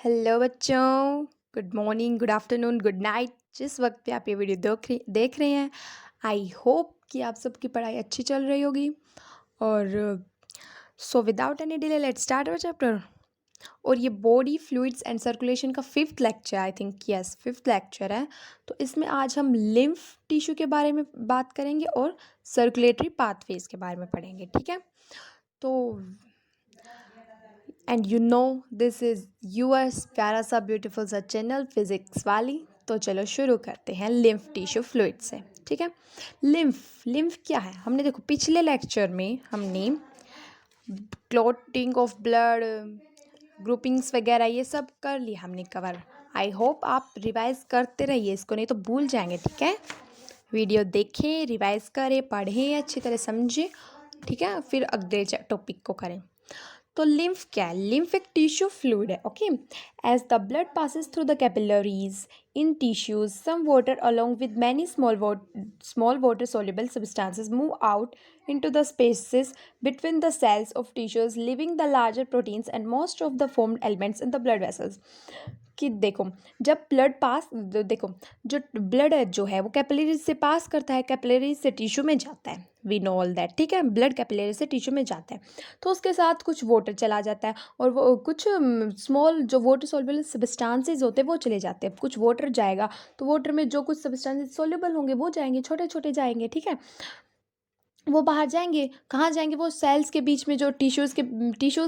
Hello बच्चों। Good morning, good afternoon, good night. जिस वक्त पे आप ये वीडियो देख रहे हैं, आई होप कि आप सबकी पढ़ाई अच्छी चल रही होगी। और so without any delay let's start our chapter. और ये बॉडी फ्लूइड्स एंड सर्कुलेशन का fifth lecture, I think yes fifth lecture है। तो इसमें आज हम लिम्फ टिश्यू के बारे में बात करेंगे और सर्कुलेटरी पाथवेज के बारे में पढ़ेंगे, ठीक है। तो and you know this is US प्यारा सा ब्यूटीफुल सा चैनल फिजिक्स वाली। तो चलो शुरू करते हैं लिम्फ टिश्यू फ्लूइड से, ठीक है। लिम्फ क्या है? हमने देखो पिछले लेक्चर में हमने क्लॉटिंग ऑफ ब्लड, ग्रुपिंग्स वगैरह ये सब कर लिया हमने कवर। आई होप आप रिवाइज करते रहिए इसको, नहीं तो भूल जाएंगे, ठीक है। वीडियो देखें, रिवाइज करें, पढ़ें, अच्छी तरह समझें, ठीक है, फिर अगले टॉपिक को करें। तो लिम्फ क्या है? लिम्फ एक टिश्यू फ्लूइड है, okay. As the blood passes through the capillaries in tissues, some water along with many small water soluble substances move out into the spaces between the cells of tissues, leaving the larger proteins and most of the formed elements in the blood vessels. कि देखो, जब blood pass देखो, जो blood जो है वो capillaries से पास करता है, कैपिलरीज से टिश्यू में जाता है, वी नो ऑल दैट, ठीक है। ब्लड कैपिलरी से टिश्यू में जाता है, तो उसके साथ कुछ वाटर चला जाता है और वो कुछ स्मॉल जो वाटर सॉल्युबल सब्सटेंसेस होते हैं वो चले जाते हैं। कुछ वाटर जाएगा तो वाटर में जो कुछ सब्सटेंसेस सॉल्युबल होंगे वो जाएंगे, छोटे छोटे जाएंगे, ठीक है। वो बाहर जाएंगे, कहाँ जाएंगे? वो सेल्स के बीच में, जो टिश्यूज़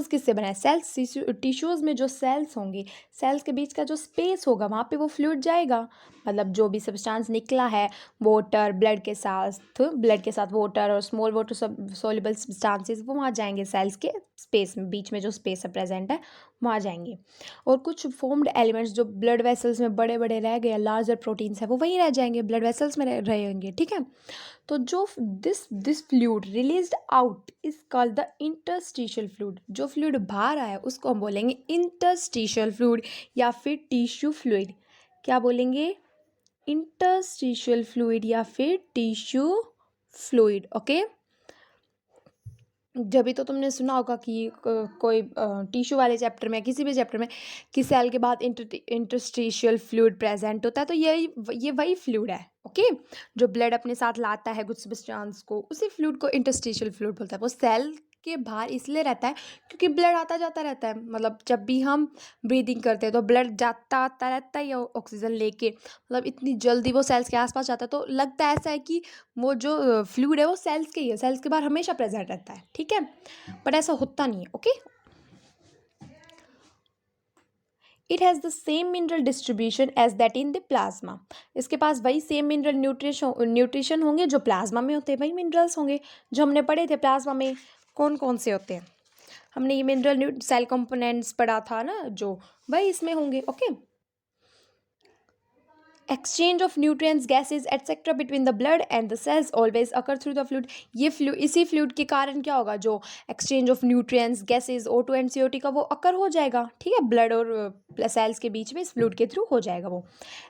किससे बना है? सेल्स, टिश्यूज़ में जो सेल्स होंगे, सेल्स के बीच का जो स्पेस होगा वहाँ पे वो फ्लूइड जाएगा। मतलब जो भी सब्सटेंस निकला है वाटर, ब्लड के साथ वाटर और स्मॉल वाटर सॉल्युबल सब्सटेंसेस वो वहाँ जाएंगे, सेल्स के स्पेस में, बीच में जो स्पेस प्रेजेंट है वहाँ जाएंगे। और कुछ फॉर्म्ड एलिमेंट्स जो ब्लड वेसल्स में बड़े बड़े रह गए, लार्जर प्रोटीन्स है, वो वहीं रह जाएंगे, ब्लड वेसल्स में रहेंगे, ठीक है। तो जो this fluid released out is called the interstitial fluid. जो फ्लूइड बाहर आया उसको हम बोलेंगे इंटरस्टिशियल फ्लूइड या फिर टिश्यू फ्लूइड। क्या बोलेंगे? इंटरस्टिशियल फ्लूइड या फिर टिश्यू फ्लूइड, ओके। जब भी तो तुमने सुना होगा कि कोई टिश्यू वाले चैप्टर में, किसी भी चैप्टर में, कि सेल के बाद इंटरस्टिशियल फ्लूइड प्रेजेंट होता है, तो ये वही फ्लूइड है, ओके। जो ब्लड अपने साथ लाता है कुछ सब्सटेंस को, उसी फ्लूइड को इंटरस्टिशियल फ्लूइड बोलता है। वो सेल के बाहर इसलिए रहता है क्योंकि ब्लड आता जाता रहता है। मतलब जब भी हम ब्रीदिंग करते हैं तो ब्लड जाता आता रहता है, या ऑक्सीजन लेके, मतलब इतनी जल्दी वो सेल्स के आसपास जाता है, तो लगता है ऐसा है कि वो जो फ्लूइड है वो सेल्स के ही है, सेल्स के बाहर हमेशा प्रेजेंट रहता है, ठीक है। बट ऐसा होता नहीं है, okay. It has the same mineral distribution as that in the plasma. इसके पास वही सेम मिनरल न्यूट्रिशन होंगे जो प्लाज्मा में होते हैं, वही मिनरल्स होंगे जो हमने पढ़े थे प्लाज्मा में कौन कौन से होते हैं। हमने ये मिनरल सेल कंपोनेंट्स पढ़ा था ना, जो वही इसमें होंगे, okay. Exchange of nutrients, gases etcetera between the blood and the cells always occur through the fluid. ये इसी फ्लूइड के कारण क्या होगा? जो exchange of nutrients, gases, O2 and CO2 का वो अकर हो जाएगा, ठीक है। ब्लड और सेल्स के बीच में इस फ्लूइड के थ्रू हो जाएगा वो।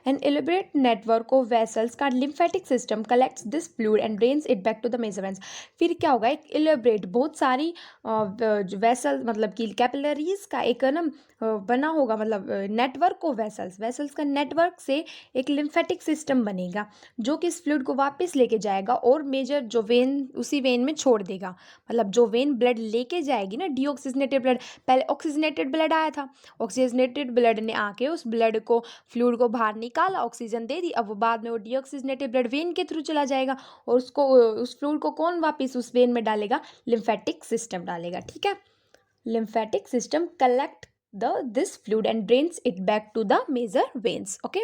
An elaborate network of vessels का lymphatic system collects this fluid and drains it back to the major veins. फिर क्या होगा? एक एलिबरेट, बहुत सारी वेसल, मतलब कि कैपिलरीज का एक ना बना होगा, मतलब नेटवर्क ऑफ वेसल्स का नेटवर्क से एक लिम्फेटिक सिस्टम बनेगा जो कि इस फ्लूइड को वापस लेके जाएगा और मेजर जो वेन, उसी वेन में छोड़ देगा। मतलब जो वेन ब्लड लेके जाएगी ना, डीऑक्सीजनेटेड ब्लड, पहले ऑक्सीजनेटेड ब्लड आया था, ऑक्सीजनेटेड ब्लड ने आके उस ब्लड को, फ्लूइड को बाहर निकाला, ऑक्सीजन दे दी, अब वो बाद में वो डीऑक्सीजनेटेड ब्लड वेन के थ्रू चला जाएगा और उसको, उस फ्लूइड को कौन वापस उस वेन में डालेगा? लिम्फेटिक सिस्टम डालेगा, ठीक है। lymphatic system collect this fluid and drains it back to the major veins, okay.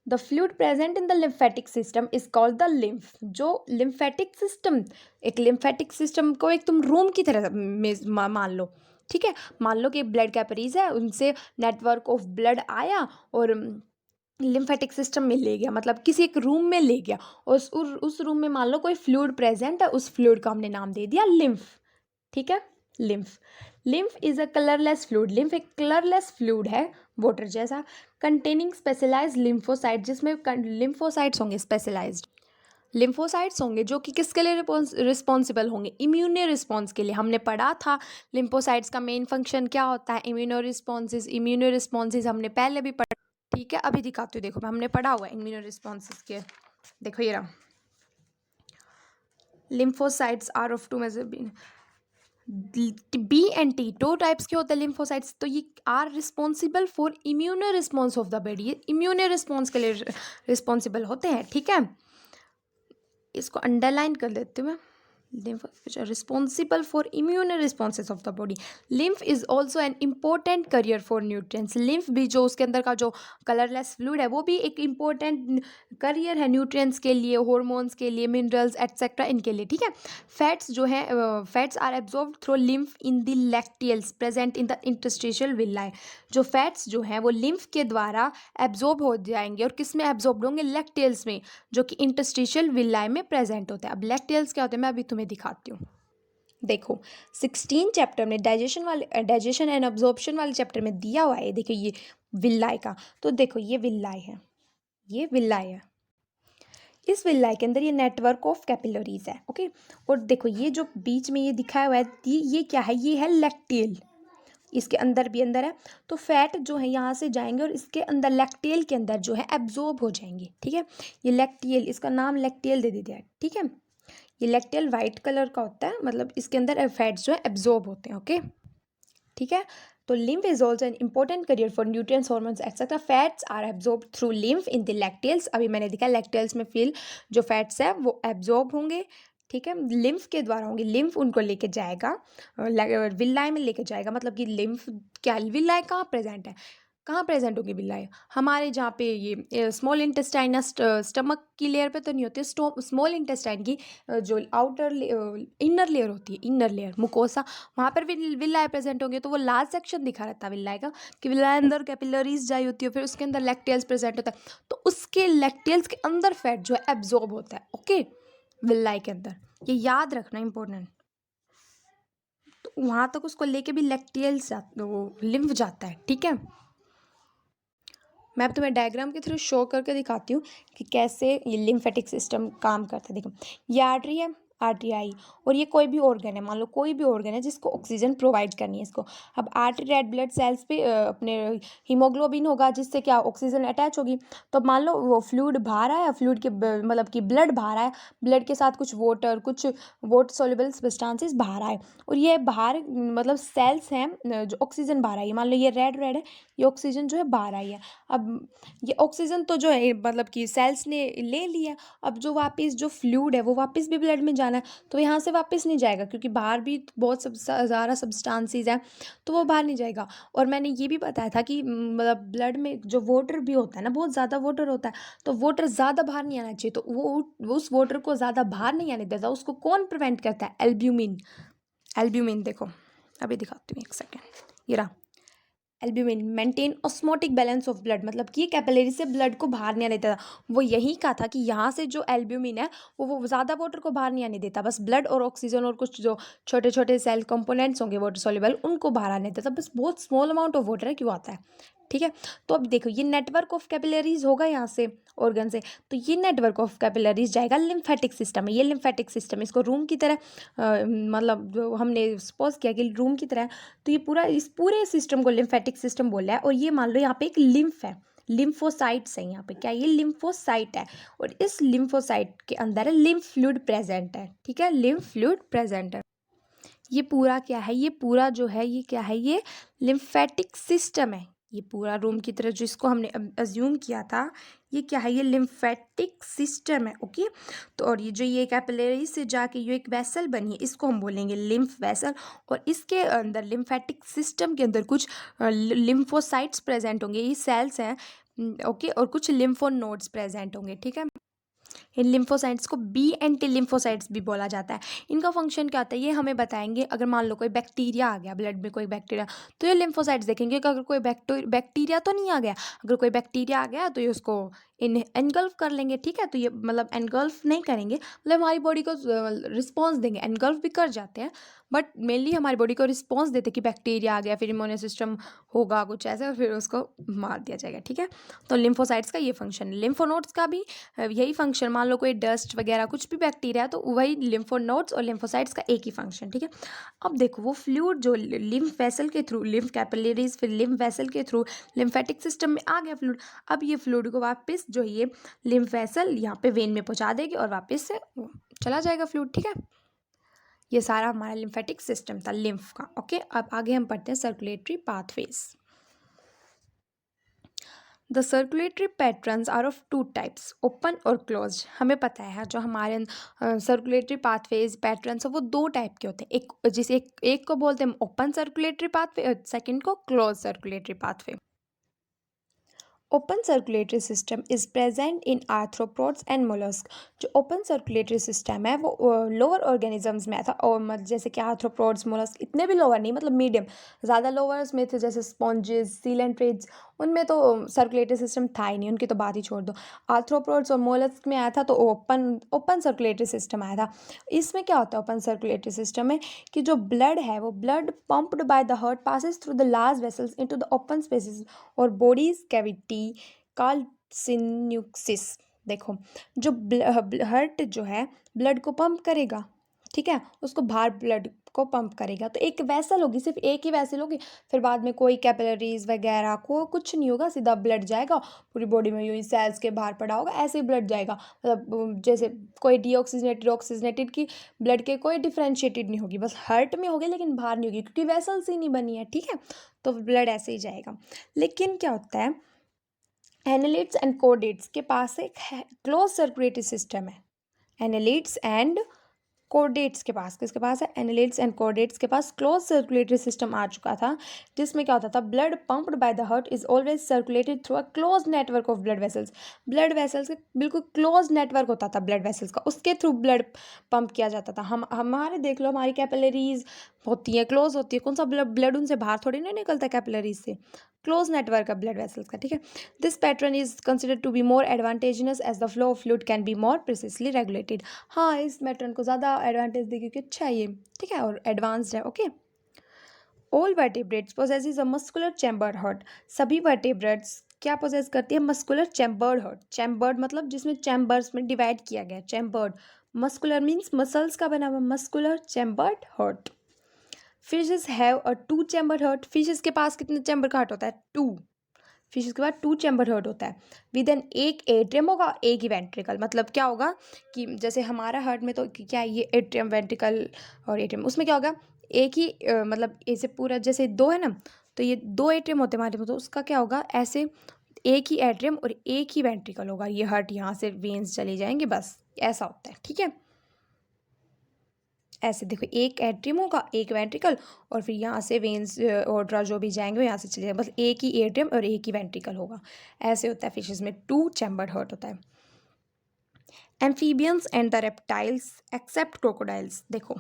The fluid present in the lymphatic system is called the lymph. जो lymphatic system, एक lymphatic system को एक तुम room की तरह मान लो, ठीक है। मान लो कि ब्लड कैपिलरीज है, उनसे नेटवर्क ऑफ ब्लड आया और लिम्फेटिक सिस्टम में ले गया, मतलब किसी एक रूम में ले गया, और उस रूम में मान लो कोई फ्लूइड प्रेजेंट है, उस फ्लूइड का हमने नाम दे दिया लिम्फ, ठीक है। Lymph is a colourless fluid. Lymph एक कलरलेस फ्लूइड है, वाटर जैसा, कंटेनिंग स्पेशलाइज्ड लिम्फोसाइट, जिसमें लिम्फोसाइट्स होंगे स्पेशलाइज्ड। लिम्फोसाइट्स होंगे जो कि किसके लिए रिस्पॉन्सिबल होंगे, इम्यूनो रिस्पॉन्स के लिए। हमने पढ़ा था लिम्फोसाइट्स का मेन फंक्शन क्या होता है, इम्यूनो रिस्पॉन्सेज हमने पहले भी पढ़ा। ठीक है, अभी दिखाती हूँ, देखो हमने पढ़ा हुआ है इम्यूनो रिस्पॉन्सेज के। देखो ये रहा, lymphocytes are of two major B and T, दो टाइप्स के होते हैं लिम्फोसाइट्स। तो ये are responsible for immuno response of the body, ये इम्यूनो रिस्पॉन्स के लिए रिस्पॉन्सिबल होते हैं। ठीक है, इसको अंडरलाइन कर देती हूँ मैं। lymph which are responsible for immune responses of the body. lymph is also an important carrier for nutrients. lymph भी जो उसके अंदर का जो कलरलेस फ्लूइड है वो भी एक इम्पोर्टेंट करियर है न्यूट्रिएंट्स के लिए, हॉर्मोन्स के लिए, मिनरल्स एटसेट्रा इनके लिए। ठीक है, फैट्स जो है fats are absorbed through lymph in the lacteals present in the interstitial villi. जो फैट्स जो हैं वो lymph के द्वारा एब्जॉर्ब हो जाएंगे, और किस में एब्जॉर्ब होंगे, लैक्टियल्स में, जो कि इंटरस्टिशियल विलाई में प्रेजेंट होते हैं। अब लैक्टियल्स क्या होते हैं मैं अभी तुम्हें दिखाती हूँ। देखो 16 चैप्टर में डाइजेशन एंड अब्जॉर्प्शन वाले चैप्टर में दिया हुआ है। देखो ये विलाई का, तो देखो ये विलाई है, ये विलाई है, इस विलाई के अंदर ये नेटवर्क ऑफ कैपिलरीज है। ओके, और देखो ये जो बीच में ये दिखाया हुआ है, ये क्या है, ये है लैक्टियल, इसके अंदर भी अंदर है। तो फैट जो है यहाँ से जाएंगे और इसके अंदर लैक्टियल के अंदर जो है एब्जॉर्ब हो जाएंगे। ठीक है, ये लैक्टियल, इसका नाम लैक्टियल दे दिया है। ठीक है, ये लैक्टियल वाइट कलर का होता है, मतलब इसके अंदर फैट्स जो है एब्जॉर्ब होते हैं। ओके, ठीक है, तो lymph is also an important carrier for nutrients, hormones etc. fats are absorbed through lymph in the lacteals. अभी मैंने दिखा lacteals में फिल जो फैट्स है वो एब्जॉर्ब होंगे। ठीक है, लिम्फ के द्वारा होंगे, लिम्फ उनको लेके जाएगा, विलाई में लेके जाएगा। मतलब कि लिम्फ क्या, विलाई कहाँ प्रेजेंट है, कहाँ प्रेजेंट होगी विलाई, हमारे जहाँ पे ये स्मॉल इंटेस्टाइन, स्टमक की लेयर पे तो नहीं होती है, स्मॉल इंटेस्टाइन की जो आउटर इनर लेयर होती है, इनर लेयर मुकोसा, वहाँ पर भी विलाई प्रेजेंट होंगे। तो वो लास्ट सेक्शन दिखा रहता है विलाई का, कि विलाई अंदर कैपिलरीज जाई होती है, फिर उसके अंदर लैक्टियल्स प्रेजेंट होता है, तो उसके लैक्टियल्स के अंदर फैट जो है एब्जॉर्ब होता है। ओके, विलाई के अंदर, ये याद रखना इंपॉर्टेंट। तो वहाँ तक उसको लेके भी लैक्टियल्स लिम्फ जाता है। ठीक है, मैं अब तुम्हें डायग्राम के थ्रू शो करके दिखाती हूँ कि कैसे ये लिम्फेटिक सिस्टम काम करता है। देखो ये आर्टरी है, आर्टरी, और ये कोई भी ऑर्गन है, मान लो कोई भी ऑर्गन है जिसको ऑक्सीजन प्रोवाइड करनी है इसको। अब आर्टरी रेड ब्लड सेल्स पे अपने हीमोग्लोबिन होगा जिससे क्या ऑक्सीजन अटैच होगी। तो मान लो वो फ्लूइड बाहर आया, फ्लूइड के मतलब कि ब्लड बाहर आया, ब्लड के साथ कुछ वाटर सोल्यूबल सब्सटेंसेस बाहर आए, और ये बाहर मतलब सेल्स हैं जो ऑक्सीजन बाहर आई है। मान लो ये रेड है, ये ऑक्सीजन जो है बाहर आई है। अब ये ऑक्सीजन तो जो है मतलब कि सेल्स ने ले लिया, अब जो वापस जो फ्लूइड है वो वापस भी ब्लड में जाना है, तो यहाँ से वापस नहीं जाएगा क्योंकि बाहर भी बहुत ज़्यादा सब्सटेंसेस हैं, तो वो बाहर नहीं जाएगा। और मैंने ये भी बताया था कि मतलब ब्लड में जो वाटर भी होता है ना, बहुत ज़्यादा वाटर होता है, तो वाटर ज़्यादा बाहर नहीं आना चाहिए, तो वो उस वाटर को ज़्यादा बाहर नहीं आने देता, उसको कौन प्रिवेंट करता है, एल्ब्यूमिन। एल्ब्यूमिन देखो अभी दिखाती हूँ, एक सेकेंड, ये रहा albumin maintain osmotic balance of blood, मतलब कि कैपिलरी से ब्लड को बाहर नहीं आने देता। वो यही कहा था कि यहाँ से जो एल्ब्यूमिन है वो ज़्यादा वाटर को बाहर नहीं आने देता, बस ब्लड और ऑक्सीजन और कुछ जो छोटे छोटे सेल कंपोनेंट्स होंगे वाटर सॉल्युबल उनको बाहर आने देता, बस बहुत स्मॉल अमाउंट ऑफ वाटर है क्यों आता है। ठीक है, तो अब देखो ये नेटवर्क ऑफ कैपिलरीज होगा यहाँ से ऑर्गन से, तो ये नेटवर्क ऑफ कैपिलरीज जाएगा लिम्फेटिक सिस्टम में। ये लिम्फेटिक सिस्टम इसको रूम की तरह मतलब जो हमने सपोज किया कि रूम की तरह, तो ये पूरा इस पूरे सिस्टम को लिम्फेटिक सिस्टम बोला है। और ये मान लो यहाँ पे एक लिम्फ है, लिम्फोसाइट्स है यहाँ पे, क्या ये लिम्फोसाइट है, और इस लिम्फोसाइट के अंदर है लिम्फ फ्लूइड प्रेजेंट है। ठीक है, लिम्फ फ्लूइड प्रेजेंट है। ये पूरा क्या है, ये पूरा जो है ये क्या है, ये लिम्फेटिक सिस्टम है। ये पूरा रूम की तरह जिसको हमने अज्यूम किया था, ये क्या है, ये लिम्फेटिक सिस्टम है। ओके, तो और ये जो ये कैपिलरी से जाके ये एक वेसल बनी है, इसको हम बोलेंगे लिम्फ वेसल, और इसके अंदर लिम्फेटिक सिस्टम के अंदर कुछ लिम्फोसाइट्स प्रेजेंट होंगे, ये सेल्स हैं। ओके, और कुछ लिम्फोनोड्स प्रेजेंट होंगे। ठीक है, इन लिम्फोसाइट्स को बी एंटी लिम्फोसाइट्स भी बोला जाता है। इनका फंक्शन क्या होता है ये हमें बताएंगे। अगर मान लो कोई बैक्टीरिया आ गया ब्लड में, कोई बैक्टीरिया, तो ये लिम्फोसाइट्स देखेंगे कि अगर कोई बैक्टीरिया तो नहीं आ गया, अगर कोई बैक्टीरिया आ गया तो ये उसको एनगल्फ कर लेंगे। ठीक है, तो ये मतलब एनगल्फ नहीं करेंगे, मतलब हमारी बॉडी को रिस्पॉन्स देंगे, एनगल्फ भी कर जाते हैं बट मेनली हमारी बॉडी को रिस्पॉन्स देते कि बैक्टीरिया आ गया, फिर इम्यून सिस्टम होगा कुछ ऐसा, फिर उसको मार दिया जाएगा। ठीक है, तो लिम्फोसाइट्स का ये फंक्शन है। लिम्फोनोड्स का भी यही फंक्शन, मान लो कोई डस्ट वगैरह कुछ भी बैक्टीरिया है तो वही लिम्फोनोड्स और लिम्फोसाइट्स का एक ही फंक्शन, ठीक है। अब देखो वो फ्लूइड जो लिम्फ वेसल के थ्रू, लिम्फ कैपिलरीज फिर लिम्फ वेसल के थ्रू लिम्फेटिक सिस्टम में आ गया फ्लूइड। अब ये फ्लूइड को वापस जो ये लिम्फ वेसल यहाँ पे वेन में पहुँचा देगी और वापस से चला जाएगा फ्लूइड, ठीक है। ये सारा हमारा लिम्फेटिक सिस्टम था लिम्फ का, ओके। अब आगे हम पढ़ते हैं circulatory pathways. The circulatory patterns are of two types, open और क्लोज। हमें पता है जो हमारे सर्कुलेटरी पाथवेज पैटर्न्स है वो दो टाइप के होते हैं, एक को बोलते हैं ओपन सर्कुलेटरी पाथवे और सेकंड को close circulatory pathway. Open circulatory system is present in arthropods and mollusc. जो ओपन सर्कुलेटरी सिस्टम है वो लोअर ऑर्गेनिजम्स में था, और जैसे कि आर्थ्रोपोड्स मोलस्क, इतने भी लोअर नहीं, मतलब मीडियम। ज़्यादा लोअर्स में थे जैसे स्पॉन्जेस सीलेंट्रेट्स, उनमें तो सर्कुलेटरी सिस्टम था ही नहीं, उनकी तो बात ही छोड़ दो। आर्थ्रोपोड्स और मोलस्क में आया था तो ओपन सर्कुलेटरी सिस्टम आया था। इसमें क्या होता है ओपन सर्कुलेटरी सिस्टम में कि जो ब्लड है वो blood pumped by the heart passes through the large vessels into the open spaces और बॉडीज कैविटी कॉल्ड सिन्यूक्सिस। देखो जो हार्ट जो है ब्लड को पंप करेगा, ठीक है, उसको बाहर ब्लड को पंप करेगा, तो एक वेसल होगी, सिर्फ एक ही वेसल होगी, फिर बाद में कोई कैपिलरीज वगैरह को कुछ नहीं होगा, सीधा ब्लड जाएगा पूरी बॉडी में, यूँ सेल्स के बाहर पड़ा होगा ऐसे ही ब्लड जाएगा। मतलब जैसे कोई डीऑक्सीजनेटेड ऑक्सीजनेटेड की ब्लड के कोई डिफ्रेंशिएटेड नहीं होगी, बस हार्ट में होगी लेकिन बाहर नहीं होगी क्योंकि वेसल्स ही नहीं बनी है, ठीक है, तो ब्लड ऐसे ही जाएगा। लेकिन क्या होता है एनालिट्स एंड कोडेट्स के पास एक क्लोज सर्कुलेटरी सिस्टम है। एनालिट्स एंड कोडेट्स के पास, किसके पास है एनालिट्स एंड कोडेट्स के पास क्लोज सर्कुलेटरी सिस्टम आ चुका था, जिसमें क्या होता था blood pumped by the heart is always circulated through a close network of blood vessels. Blood vessels के बिल्कुल क्लोज नेटवर्क होता था ब्लड वेसल्स का, उसके थ्रू ब्लड पंप किया जाता था। हमारे देख लो हमारी कैपिलरीज होती है क्लोज होती है, कौन सा ब्लड उनसे बाहर थोड़ी नहीं निकलता कैपिलरीज से, क्लोज नेटवर्क है ब्लड वेसल्स का, ठीक है। This pattern is considered to be more advantageous as the flow of fluid can be more precisely regulated. हाँ इस पैटर्न को ज़्यादा एडवांटेज दे क्योंकि अच्छा है ये, ठीक है, और एडवांस्ड है, okay. All vertebrates possesses a muscular chambered heart. सभी वर्टेब्रेट्स क्या पोजेस करती है मस्कुलर चैम्बर्ड हार्ट। चैम्बर्ड मतलब जिसमें चैम्बर्स में डिवाइड किया गया, चैम्बर्ड। मस्कुलर मीन्स मसल्स का बना हुआ, muscular chambered heart. Fishes have a two chamber heart. Fishes के पास कितने चैम्बर का हार्ट होता है, टू। फिशेस के बाद टू चैम्बर हार्ट होता है विद एन एक एट्रियम होगा एक ही वेंट्रिकल। मतलब क्या होगा कि जैसे हमारा हार्ट में तो क्या है ये एट्रियम वेंट्रिकल और एट्रियम, उसमें क्या होगा एक ही मतलब ऐसे पूरा जैसे दो है ना, तो ये दो एट्रियम होते हैं हमारे में, तो उसका क्या होगा ऐसे एक ही एट्रियम और एक ही वेंट्रिकल होगा, ये हार्ट यहाँ से वेन्स चले जाएंगे, बस ऐसा होता है, ठीक है। ऐसे देखो एक एट्रियम होगा एक वेंट्रिकल और फिर यहाँ से वेन्स और जो भी जाएंगे वो यहाँ से चले जाएंगे, बस एक ही एट्रियम और एक ही वेंट्रिकल होगा, ऐसे होता है फिशेस में, टू चैम्बर्ड हार्ट होता है। Amphibians and the reptiles except crocodiles. देखो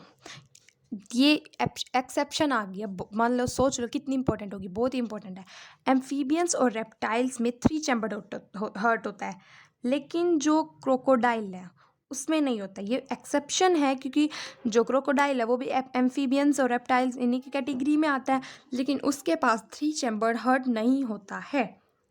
ये एक्सेप्शन आ गया, मान लो सोच लो कितनी इंपॉर्टेंट होगी, बहुत ही इंपॉर्टेंट है। एम्फीबियंस और रेप्टाइल्स में थ्री चैम्बर्ड हार्ट होता है, लेकिन जो क्रोकोडाइल है उसमें नहीं होता, ये एक्सेप्शन है क्योंकि जो क्रोकोडाइल है वो भी एम्फीबियंस और रेप्टाइल्स इन्हीं की कैटेगरी में आता है, लेकिन उसके पास थ्री चैम्बर्ड हार्ट नहीं होता है,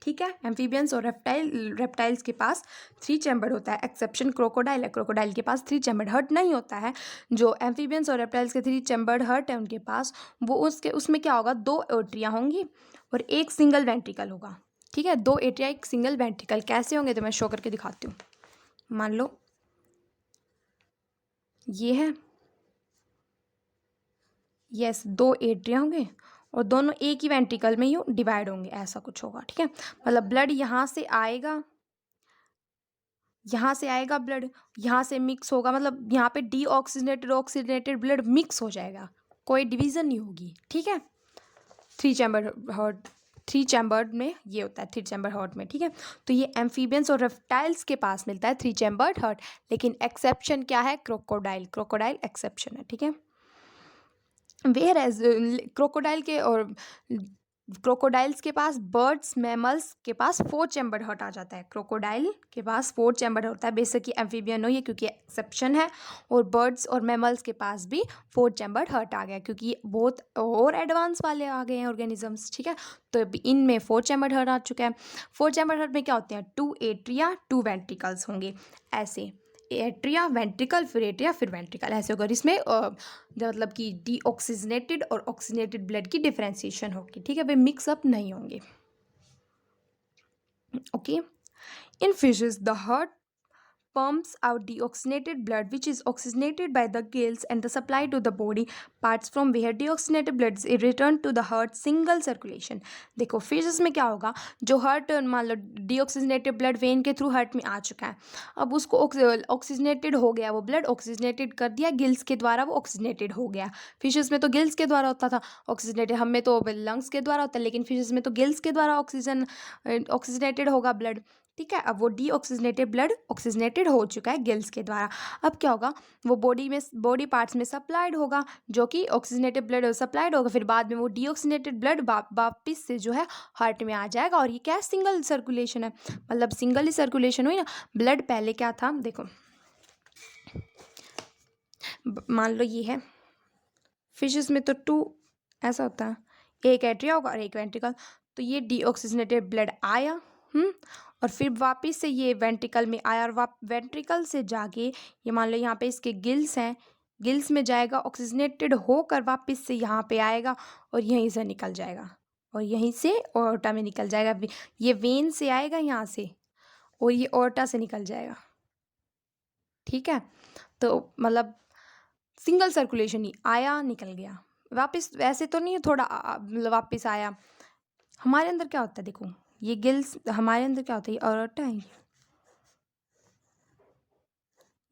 ठीक है। एम्फीबियंस और रेप्टाइल्स के पास थ्री चैम्बर्ड होता है, एक्सेप्शन क्रोकोडाइल है, क्रोकोडाइल के पास थ्री चैम्बर्ड हार्ट नहीं होता है। जो एम्फीबियंस और रेप्टाइल्स के थ्री चैम्बर्ड हार्ट है उनके पास वो उसमें क्या होगा दो एट्रिया होंगी और एक सिंगल वेंट्रिकल होगा, ठीक है। दो एट्रिया एक सिंगल वेंट्रिकल कैसे होंगे तो मैं शो करके दिखाती हूँ। मान लो ये है, यस, दो एट्रिया होंगे और दोनों एक ही वेंट्रिकल में ही डिवाइड होंगे, ऐसा कुछ होगा, ठीक है। मतलब ब्लड यहाँ से आएगा, यहाँ से आएगा ब्लड, यहाँ से मिक्स होगा, मतलब यहाँ पे डीऑक्सीजनेटेड ऑक्सीजनेटेड ब्लड मिक्स हो जाएगा, कोई डिवीज़न नहीं होगी, ठीक है। Three chamber heart, three chambered में ये होता है, थ्री चैम्बर हार्ट में, ठीक है। तो ये एम्फीबियंस और रेप्टाइल्स के पास मिलता है थ्री चैम्बर्ड हार्ट, लेकिन एक्सेप्शन क्या है क्रोकोडाइल, क्रोकोडाइल एक्सेप्शन है, ठीक है। वेयर एज क्रोकोडाइल के और क्रोकोडाइल्स के पास, बर्ड्स मैमल्स के पास 4 चैम्बर्ड हार्ट आ जाता है। क्रोकोडाइल के पास 4 चैम्बर्ड होता है, बेसिकली एम्फीबियन हो ये क्योंकि एक्सेप्शन है, और बर्ड्स और मैमल्स के पास भी 4 चैम्बर्ड हार्ट आ गया क्योंकि बहुत और एडवांस वाले आ गए हैं ऑर्गेनिजम्स, ठीक है। तो इनमें 4 चैम्बर्ड हार्ट आ चुका है। 4 चैम्बर्ड हार्ट में क्या होते हैं, 2 एट्रिया 2 वेंट्रिकल्स होंगे, ऐसे एट्रिया वेंट्रिकल फिर एट्रिया फिर वेंट्रिकल ऐसे होगा। इसमें मतलब कि डीऑक्सीजनेटेड और ऑक्सीजनेटेड ब्लड की डिफरेंशिएशन होगी, ठीक है, वे मिक्सअप नहीं होंगे। Okay, in fishes the heart pumps out deoxygenated blood which is oxygenated by the gills and the supply to the body parts from where deoxygenated blood is returned to the heart single circulation। देखो fishes में क्या होगा, जो heart मान लो deoxygenated blood when के through heart में आ चुका है, अब उसको ऑक्सीजनेटेड हो गया, वो ब्लड ऑक्सीजनेटेड कर दिया गिल्स के द्वारा, वो ऑक्सीजनेटेड हो गया। फिशेस में तो गिल्स के द्वारा होता था ऑक्सीजनेटेड, हमें तो लंग्स के द्वारा होता है, लेकिन फिशेस में तो गिल्स के द्वारा ऑक्सीजनेटेड होगा ब्लड, ठीक है। अब वो डीऑक्सीजनेटेड ब्लड ऑक्सीजनेटेड हो चुका है गिल्स के द्वारा, अब क्या होगा, वो बॉडी पार्ट्स में सप्लाइड होगा, जो कि ऑक्सीजनेटेड ब्लड सप्लाइड होगा, फिर बाद में वो डीऑक्सीजनेटेड ब्लड वापिस से जो है हार्ट में आ जाएगा। और ये क्या है, सिंगल सर्कुलेशन है, मतलब सिंगल ही सर्कुलेशन हुई ना। ब्लड पहले क्या था, देखो मान लो ये है, फिशेस में तो 2 ऐसा होता है, एक एट्रिया होगा और एक वेंट्रिकल, तो ये डीऑक्सीजनेटेड ब्लड आया, और फिर वापस से ये वेंट्रिकल में आया, और वेंट्रिकल से जाके ये मान लो यहाँ पे इसके गिल्स हैं, गिल्स में जाएगा, ऑक्सीजनेटेड होकर वापस से यहाँ पे आएगा और यहीं से निकल जाएगा, और यहीं से ओर्टा में निकल जाएगा। ये वेन से आएगा यहाँ से और ये ओर्टा से निकल जाएगा, ठीक है। तो मतलब सिंगल सर्कुलेशन ही, आया निकल गया वापस, वैसे तो नहीं है, थोड़ा मतलब वापस आया। हमारे अंदर क्या होता है, देखो ये गिल्स, हमारे अंदर क्या होता है, ये ओर्टा है,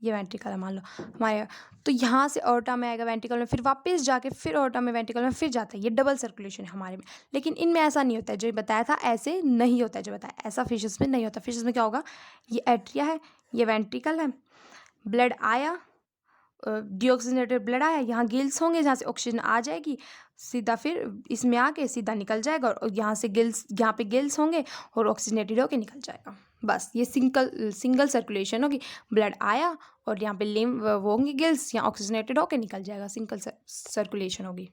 ये वेंट्रिकल है मान लो हमारे, तो यहाँ से ओर्टा में आएगा वेंट्रिकल में, फिर वापस जाके फिर ओर्टा में वेंट्रिकल में फिर जाता है, ये डबल सर्कुलेशन है हमारे में। लेकिन इनमें ऐसा नहीं होता है, जो बताया था ऐसे नहीं होता है, जो बताया ऐसा फिशेस में नहीं होता। फिशेस में क्या होगा, ये एट्रिया है, ये वेंट्रिकल है, ब्लड आया, डीऑक्सीजनेटेड ब्लड आया, यहाँ गिल्स होंगे जहाँ से ऑक्सीजन आ जाएगी, सीधा फिर इसमें आके सीधा निकल जाएगा, और यहाँ से गिल्स, यहाँ पे गिल्स होंगे और ऑक्सीजनेटेड होके निकल जाएगा। बस ये सिंगल सर्कुलेशन होगी, ब्लड आया और यहाँ पे लिम वो होंगे गिल्स, यहाँ ऑक्सीजनेटेड होके निकल जाएगा, सिंगल सर्कुलेशन होगी।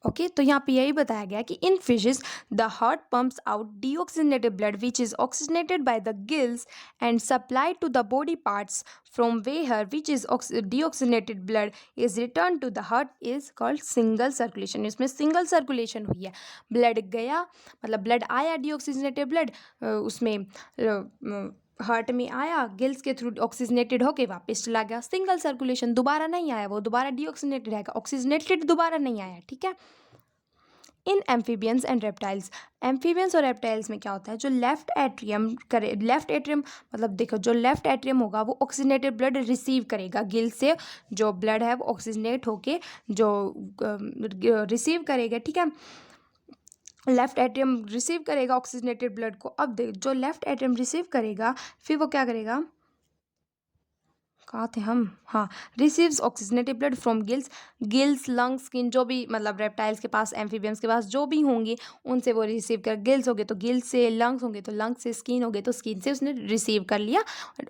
ओके, तो यहाँ पे यही बताया गया कि in fishes the heart pumps out deoxygenated blood which is oxygenated by the gills and supplied to the body parts from where which is deoxygenated blood is return to the heart is called single circulation. इसमें single circulation हुई है, blood गया, मतलब blood आया deoxygenated blood, उसमें heart में आया, gills के थ्रू ऑक्सीजनेटेड होके वापस चला गया, सिंगल सर्कुलेशन, दोबारा नहीं आया, वो दोबारा डीऑक्सीजनेटेड आएगा, ऑक्सीजनेटेड दोबारा नहीं आया, ठीक है। In amphibians and reptiles, amphibians और रेप्टाइल्स में क्या होता है, जो लेफ्ट एट्रियम मतलब देखो, जो लेफ्ट एट्रियम होगा वो ऑक्सीजनेटेड ब्लड रिसीव करेगा, गिल से जो ब्लड है वो ऑक्सीजनेट होके जो रिसीव करेगा, ठीक है। लेफ्ट एट्रियम रिसीव करेगा ऑक्सीजनेटेड ब्लड को। अब देख, जो लेफ्ट एट्रियम रिसीव करेगा फिर वो क्या करेगा, कहाँ थे हम, हाँ, receives oxygenated blood from gills lungs skin, जो भी मतलब रेप्टाइल्स के पास, एम्फीबियंस के पास जो भी होंगे उनसे वो रिसीव कर, गिल्स हो गए तो गिल्स से, लंग्स होंगे तो लंग्स से, स्किन हो गए तो स्किन से उसने रिसीव कर लिया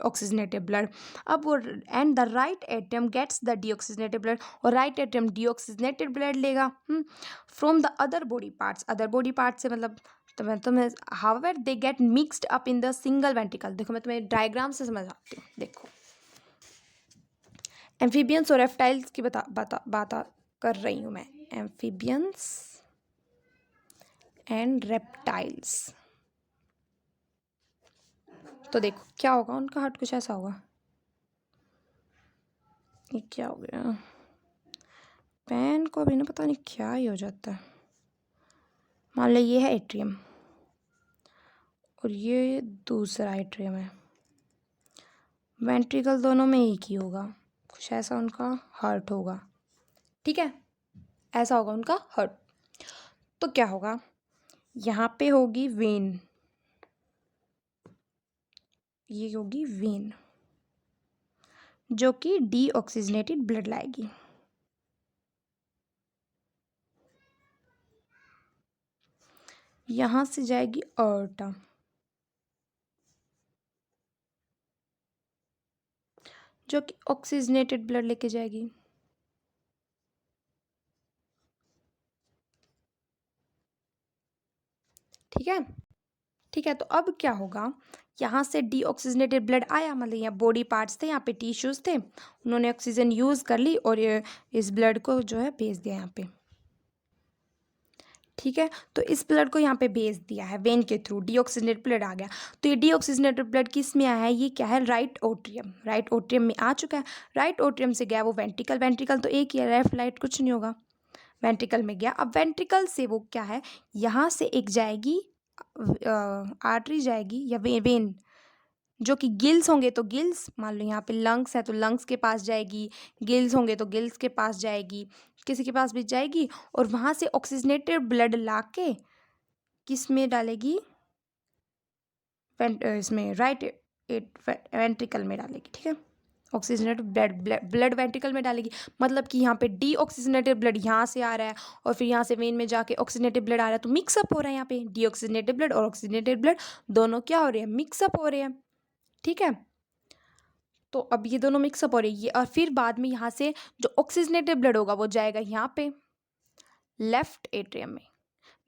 ऑक्सीजनेटेड ब्लड। अब वो and the right atrium gets the deoxygenated blood, और राइट एट्रियम डीऑक्सीजनेटेड ब्लड लेगा from the other body parts से, मतलब तुम्हें however they get mixed up in the single ventricle. देखो मैं तुम्हें डायग्राम से समझाती हूँ, देखो एम्फीबियंस और रेप्टाइल्स की बात कर रही हूँ मैं, एम्फीबियंस एंड रेप्टाइल्स। तो देखो क्या होगा, उनका हार्ट कुछ ऐसा होगा, ये क्या हो गया, पेन को भी ना पता नहीं क्या ही हो जाता है। मान लो ये है एट्रियम और ये दूसरा एट्रियम है, वेंट्रिकल दोनों में एक ही होगा, कुछ ऐसा उनका हार्ट होगा, ठीक है, ऐसा होगा उनका हार्ट। तो क्या होगा, यहाँ पे होगी वेन, ये होगी वेन जो कि डीऑक्सीजनेटेड ब्लड लाएगी, यहाँ से जाएगी ऑर्टा, जो कि ऑक्सीजनेटेड ब्लड लेके जाएगी। ठीक है, ठीक है। तो अब क्या होगा, यहाँ से डीऑक्सीजनेटेड ब्लड आया, मतलब यहाँ बॉडी पार्ट्स थे, यहाँ पे टिश्यूज थे, उन्होंने ऑक्सीजन यूज़ कर ली और ये इस ब्लड को जो है भेज दिया यहाँ पे। ठीक है, तो इस ब्लड को यहाँ पे भेज दिया है वेन के थ्रू, डीऑक्सीजनेटेड ब्लड आ गया। तो ये डीऑक्सीजनेटेड ब्लड किस में आया है, ये क्या है, राइट ओट्रियम, राइट ओट्रियम में आ चुका है। राइट ओट्रियम से गया वो वेंट्रिकल, वेंट्रिकल तो एक ही है, लेफ्ट राइट कुछ नहीं होगा, वेंट्रिकल में गया। अब वेंट्रिकल से वो क्या है, यहाँ से एक जाएगी आर्टरी जाएगी या वेन, जो कि गिल्स होंगे तो गिल्स, मान लो यहाँ पे लंग्स है तो लंग्स के पास जाएगी, गिल्स होंगे तो गिल्स के पास जाएगी, किसी के पास भी जाएगी, और वहाँ से ऑक्सीजनेटेड ब्लड ला के किस में डालेगी, इसमें राइट वेंट्रिकल में डालेगी। ठीक है, ऑक्सीजनेटेड ब्लड वेंट्रिकल में डालेगी, मतलब कि यहाँ पे डीऑक्सीजनेटेड ब्लड यहाँ से आ रहा है और फिर यहाँ से वेन में जाके ऑक्सीजनेटेड ब्लड आ रहा है, तो मिक्सअप हो रहा है यहाँ पे, डीऑक्सीजनेटेड ब्लड और ऑक्सीजनेटेड ब्लड दोनों क्या हो रहे हैं, मिक्सअप हो रहे हैं। ठीक है, तो अब ये दोनों मिक्सअप हो रही है और फिर बाद में यहाँ से जो ऑक्सीजनेटेड ब्लड होगा वो जाएगा यहाँ पे लेफ्ट एट्रियम में,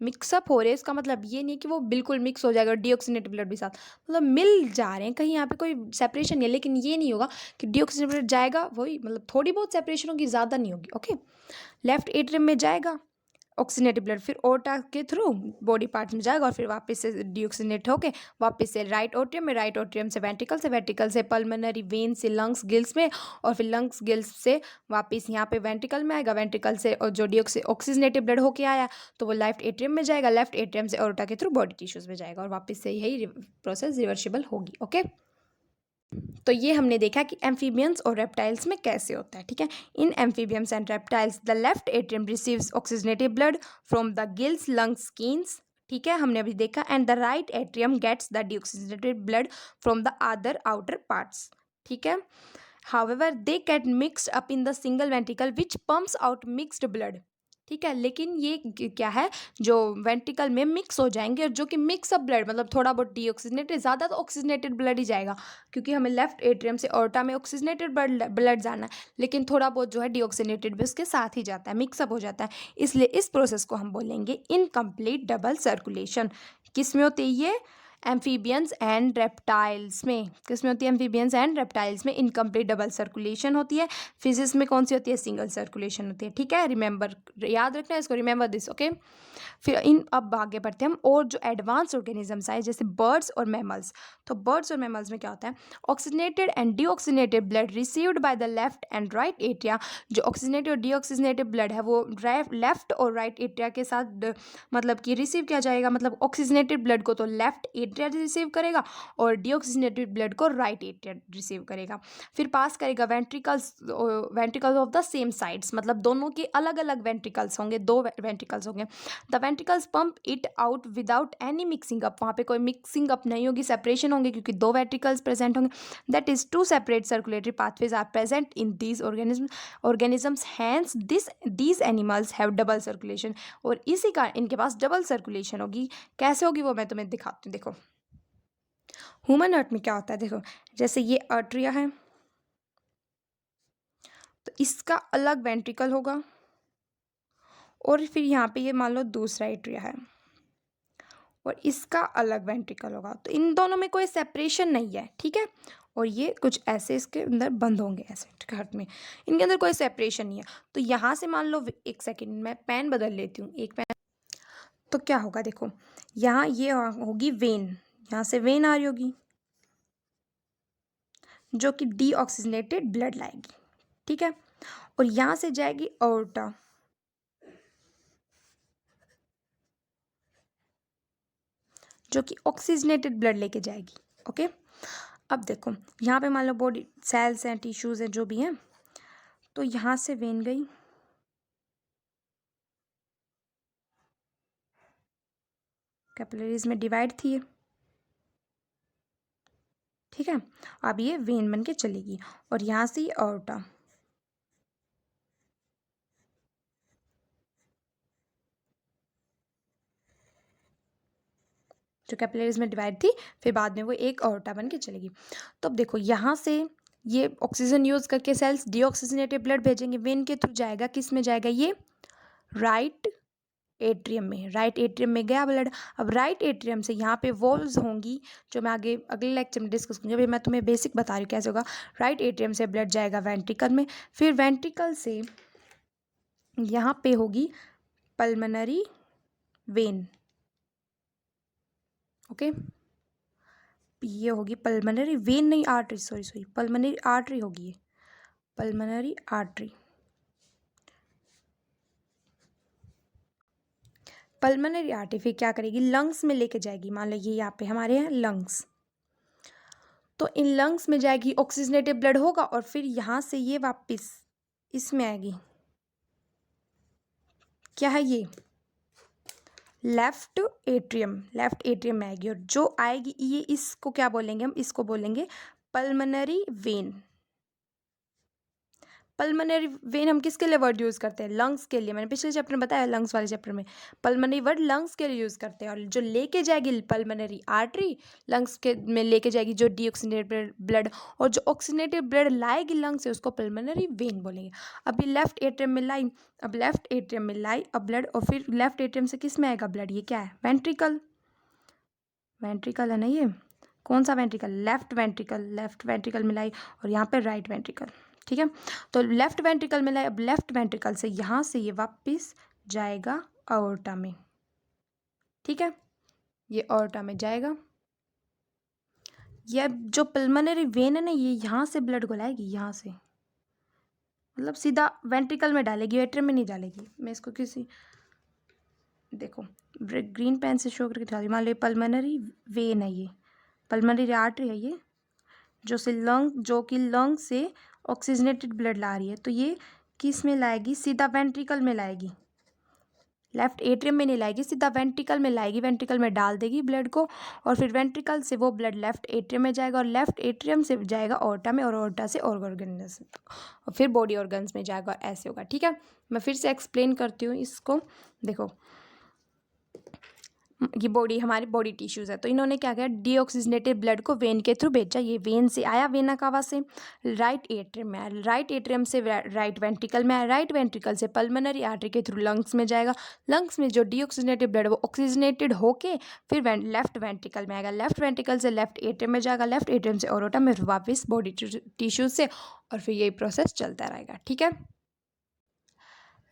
मिक्सअप हो रहे हैं। इसका मतलब ये नहीं कि वो बिल्कुल मिक्स हो जाएगा डीऑक्सीजनेटेड ब्लड भी साथ, मतलब मिल जा रहे हैं, कहीं यहाँ पे कोई सेपरेशन नहीं है, लेकिन ये नहीं होगा कि डीऑक्सीजनेटेड ब्लड जाएगा वही, मतलब थोड़ी बहुत सेपरेशन होगी, ज़्यादा नहीं होगी। ओके, लेफ्ट एट्रियम में जाएगा ऑक्सीजनेटेड ब्लड, फिर ओटा के थ्रू बॉडी पार्ट्स में जाएगा और फिर वापस से डीऑक्सीजनेट होके वापस से राइट ओट्रियम में, राइट ओट्रियम से वेंट्रिकल से पल्मोनरी वेन से लंग्स गिल्स में, और फिर लंग्स गिल्स से वापस यहाँ पे वेंट्रिकल में आएगा, वेंट्रिकल से और जो ऑक्सीजनेटेड ब्लड होके आया तो वो लेफ्ट एट्रियम में जाएगा, लेफ्ट एट्रियम से ओटा के थ्रू बॉडी टिश्यूज में जाएगा और वापस से यही प्रोसेस रिवर्सिबल होगी। ओके, तो ये हमने देखा कि एम्फीबियंस और रेप्टाइल्स में कैसे होता है। ठीक है, in amphibians and reptiles the left atrium receives oxygenated blood from the gills lungs skins. ठीक है, हमने अभी देखा, and the right atrium gets the deoxygenated blood from the other outer parts. ठीक है, however they get mixed up in the single ventricle which pumps out mixed blood। ठीक है, लेकिन ये क्या है, जो वेंट्रिकल में मिक्स हो जाएंगे और जो कि मिक्स अप ब्लड, मतलब थोड़ा बहुत डीऑक्सीजनेटेड, ज़्यादा तो ऑक्सीजनेटेड ब्लड ही जाएगा, क्योंकि हमें लेफ्ट एट्रियम से ऑर्टा में ऑक्सीजनेटेड ब्लड जाना है, लेकिन थोड़ा बहुत जो है डीऑक्सीजनेटेड भी उसके साथ ही जाता है, मिक्सअप हो जाता है, इसलिए इस प्रोसेस को हम बोलेंगे इनकम्प्लीट डबल सर्कुलेशन। किस में होती है ये, एम्फीबियंस एंड रेप्टाइल्स में। किस में होती है, एम्फीबियंस एंड रेप्टाइल्स में इनकम्प्लीट डबल सर्कुलेशन होती है। फिजिक्स में कौन सी होती है, सिंगल सर्कुलेशन होती है। ठीक है, रिमेंबर, याद रखना है इसको, रिमेंबर दिस। ओके, फिर अब आगे बढ़ते हैं हम, और जो एडवांस ऑर्गेनिजम्स आए जैसे बर्ड्स और मैमल्स। तो बर्ड्स और मैमल्स में क्या होता है, oxygenated and deoxygenated blood received by the left and right atria. जो ऑक्सीजनेटेड और डीऑक्सीजनेटेड ब्लड है वो लेफ्ट और राइट एट्रिया के साथ मतलब कि रिसीव किया जाएगा, मतलब ऑक्सीजनेटेड ब्लड को तो लेफ्ट एट्रिया रिसीव करेगा और डीऑक्सीजनेटेड ब्लड को राइट एट्रिया रिसीव करेगा, फिर पास करेगा ventricles of the same sides, मतलब दोनों के अलग अलग वेंट्रिकल्स होंगे, दो वेंट्रिकल्स होंगे। The ventricles pump it out without any mixing up, वहाँ पे कोई मिक्सिंग अप नहीं होगी, सेपरेशन होंगे, क्योंकि दो वेंट्रिकल्स प्रेजेंट होंगे। That is two separate circulatory pathways are present in these organisms, hence these animals have double circulation। और इसी कारण इनके पास डबल सर्कुलेशन होगी। कैसे होगी वो मैं तुम्हें दिखाती हूँ। देखो, ह्यूमन हार्ट में क्या होता है, देखो जैसे ये आर्टरिया है तो इसका अलग वेंट्रिकल होगा, और फिर यहाँ पे ये मान लो दूसरा एट्रिया है और इसका अलग वेंट्रिकल होगा, तो इन दोनों में कोई सेपरेशन नहीं है। ठीक है, और ये कुछ ऐसे इसके अंदर बंद होंगे ऐसे हार्ट में, इनके अंदर कोई सेपरेशन नहीं है। तो यहाँ से मान लो, एक सेकेंड मैं पेन बदल लेती हूँ, एक पेन। तो क्या होगा, देखो यहाँ ये होगी वेन, यहाँ से वेन आ रही होगी जो कि डीऑक्सीजनेटेड ब्लड लाएगी। ठीक है, और यहाँ से जाएगी ऑर्टा, जो कि ऑक्सीजनेटेड ब्लड लेके जाएगी। ओके, अब देखो यहाँ पे मान लो बॉडी सेल्स हैं, टिश्यूज हैं, जो भी हैं, तो यहाँ से वेन गई, कैपिलरीज में डिवाइड थी ये। ठीक है, अब ये वेन बन के चलेगी और यहाँ से ये ऑर्टा, जो कैपिलरीज में डिवाइड थी, फिर बाद में वो एक ऑर्टा बन के चलेगी। तो अब देखो यहाँ से ये ऑक्सीजन यूज़ करके सेल्स डीऑक्सीजनेटेड ब्लड भेजेंगे, वेन के थ्रू जाएगा, किस में जाएगा ये, राइट एट्रियम में। राइट एट्रियम में गया ब्लड। अब राइट एट्रियम से यहाँ पे वॉल्व्स होंगी जो मैं आगे अगले लेक्चर में डिस्कस करूँगी, अभी मैं तुम्हें बेसिक बता रही हूँ कैसे होगा। राइट एट्रियम से ब्लड जाएगा वेंट्रिकल में, फिर वेंट्रिकल से यहाँ पे होगी पल्मनरी वेन, ओके। ये होगी पल्मनरी वेन, नहीं आर्टरी, सॉरी पल्मनरी आर्टरी होगी ये, पल्मनरी आर्टरी। पल्मनरी आर्टरी फिर क्या करेगी, लंग्स में लेके जाएगी। मान लो ये यहाँ पे हमारे यहाँ लंग्स, तो इन लंग्स में जाएगी, ऑक्सीजनेटेड ब्लड होगा और फिर यहाँ से ये वापस इसमें आएगी। क्या है ये, लेफ्ट एट्रियम में आएगी। और जो आएगी ये, इसको क्या बोलेंगे हम, इसको बोलेंगे पल्मनरी वेन। पल्मनरी वेन हम किसके लिए वर्ड यूज़ करते हैं, लंग्स के लिए। मैंने पिछले चैप्टर में बताया, लंग्स वाले चैप्टर में पल्मनरी वर्ड लंग्स के लिए यूज़ करते हैं। और जो लेके जाएगी पल्मनरी आर्टरी, लंग्स के में लेके जाएगी जो डीऑक्सीनेटेड ब्लड, और जो ऑक्सीनेटेड ब्लड लाएगी लंग्स से उसको पल्मनरी वेन बोलेंगे। अभी लेफ्ट एट्रियम में लाई, अब लेफ्ट एट्रियम में लाई अब ब्लड, और फिर लेफ्ट एट्रियम से किस में आएगा ब्लड, ये क्या है, वेंट्रिकल है ना, ये कौन सा वेंट्रिकल, लेफ्ट वेंट्रिकल में लाई, और यहाँ पे राइट वेंट्रिकल, ठीक है। तो लेफ्ट वेंट्रिकल में लाई, अब लेफ्ट वेंट्रिकल से यहाँ से ये वापस जाएगा अओर्टा में, ठीक है, ये अओर्टा में जाएगा। ये जो पल्मनरी वेन है ना, ये यहाँ से ब्लड को लाएगी, यहाँ से मतलब सीधा वेंट्रिकल में डालेगी, एट्रियम में नहीं डालेगी। मैं इसको किसी, देखो ग्रीन पेन से शो करके दिखा रही हूँ। मान लो पल्मनरी वेन है, ये पल्मनरी आर्टरी है ये, जो कि लंग से ऑक्सीजनेटेड ब्लड ला रही है। तो ये किस में लाएगी, सीधा वेंट्रिकल में लाएगी, लेफ्ट एट्रियम में नहीं लाएगी, सीधा वेंट्रिकल में लाएगी, वेंट्रिकल में डाल देगी ब्लड को, और फिर वेंट्रिकल से वो ब्लड लेफ्ट एट्रियम में जाएगा, और लेफ्ट एट्रियम से जाएगा ऑर्टा में, और ऑर्टा से ऑर्गन्स, और फिर बॉडी ऑर्गन्स में जाएगा, ऐसे होगा, ठीक है। मैं फिर से एक्सप्लेन करती हूँ इसको। देखो ये बॉडी, हमारी बॉडी टिश्यूज़ है, तो इन्होंने क्या किया, डीऑक्सीजनेटेड ब्लड को वेन के थ्रू भेजा। ये वेन से आया, वेना कावा से राइट एट्रियम में आया, राइट एट्रियम से राइट वेंट्रिकल में आया, राइट वेंट्रिकल से पल्मनरी आर्टरी के थ्रू लंग्स में जाएगा, लंग्स में जो डीऑक्सीजनेटेड ब्लड वो ऑक्सीजनेटेड होके फिर लेफ्ट वेंट्रिकल में आएगा, लेफ्ट वेंट्रिकल से लेफ्ट एट्रियम में जाएगा, लेफ्ट एट्रियम से ऑरोटा में वापस बॉडी टिश्यूज से, और फिर यही प्रोसेस चलता रहेगा, ठीक है।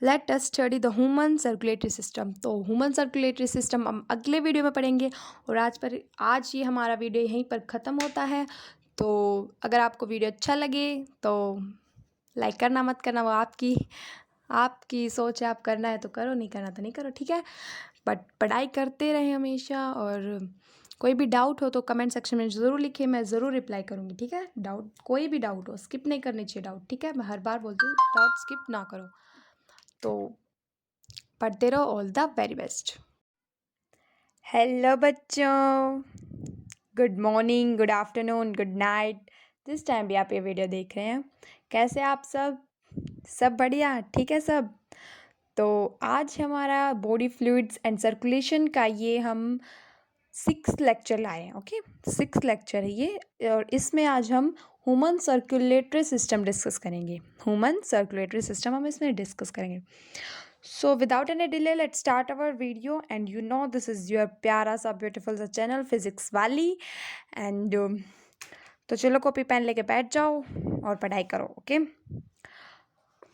Let us study the human circulatory system. तो ह्यूमन सर्कुलेटरी सिस्टम हम अगले वीडियो में पढ़ेंगे, और आज ये हमारा वीडियो यहीं पर ख़त्म होता है। तो अगर आपको वीडियो अच्छा लगे तो लाइक करना मत करना, वो आपकी सोच है, आप करना है तो करो, नहीं करना तो नहीं करो, ठीक है। बट पढ़ाई करते रहें हमेशा, और कोई भी डाउट हो तो कमेंट सेक्शन में ज़रूर लिखें, मैं ज़रूर रिप्लाई करूँगी, ठीक है। कोई भी डाउट हो, स्किप नहीं करनी चाहिए डाउट, ठीक है। मैं हर बार बोलती हूँ डाउट स्किप ना करो। तो पढ़ते रहो, all the very best. Hello बच्चों, good morning, good afternoon, good night, जिस टाइम भी आप ये वीडियो देख रहे हैं। कैसे आप सब बढ़िया, ठीक है सब। तो आज हमारा बॉडी फ्लूइड्स एंड सर्कुलेशन का ये हम 6th लेक्चर लाए हैं, ओके। 6th लेक्चर है ये, और इसमें आज हम ह्यूमन सर्कुलेटरी सिस्टम डिस्कस करेंगे। ह्यूमन सर्कुलेटरी सिस्टम हम इसमें डिस्कस करेंगे। So without any delay, let's start our video, and you know this is your प्यारा सा ब्यूटीफुल सा चैनल फिजिक्स वाली, एंड तो चलो कॉपी पेन लेके बैठ जाओ और पढ़ाई करो, ओके।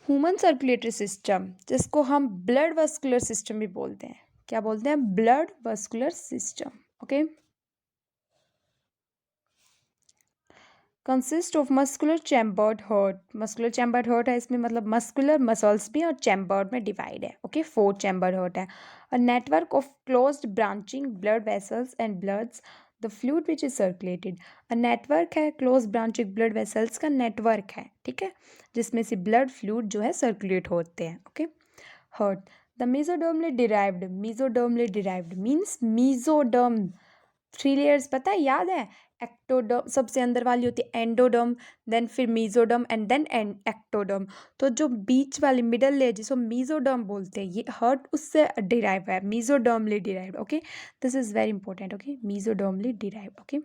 ह्यूमन सर्कुलेटरी सिस्टम, जिसको हम ब्लड वस्कुलर सिस्टम भी बोलते हैं, क्या बोलते हैं, blood vascular system, okay. Consist of muscular chambered heart, muscular chambered heart है इसमें, मतलब मस्कुलर मसल्स भी और चैम्बर्ड में डिवाइड है, ओके। 4 चैम्बर्ड हार्ट है। A network of closed branching blood vessels and bloods the fluid which is circulated. A network है, close branching blood vessels का नेटवर्क है, ठीक है, जिसमें से ब्लड फ्लूइड जो है सर्कुलेट होते हैं, okay. Heart, the मेसोडर्मली derived means mesoderm, 3 layers पता है, याद है, एक्टोडर्म सबसे अंदर वाली होती है एंडोडर्म, देन फिर मीजोडर्म एंड देन एक्टोडर्म। तो जो बीच वाली मिडल लेयर जिसको मीजोडर्म बोलते हैं, ये हार्ट उससे डिराइव है, mesodermally derive. Okay, this is very important. Okay, mesodermally derive. Okay,